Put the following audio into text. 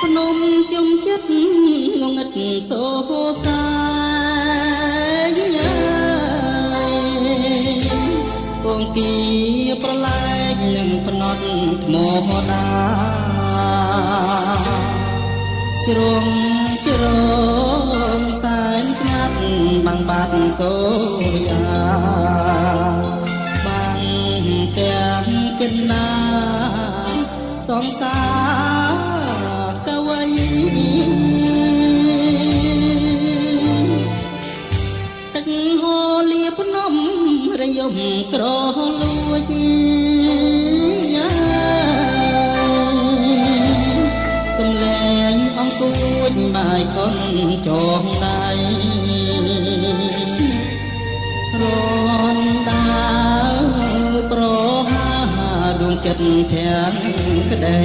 ភ្នំជុំចិត្តងងឹតសូសាគងគីប្រឡែកនឹងភ្នត់ថ្មដាជ្រងជ្រងសែនស្ងាត់បាំងបាត់សូយាបាំងទាំងចិនណាសងសាកវៃទឹកហូរលាភ្នំរយំក្រលួចសំលេងអង្គួចបាយខុនចងដៃរនដាប្រហាដួងចិត្តធានក្តី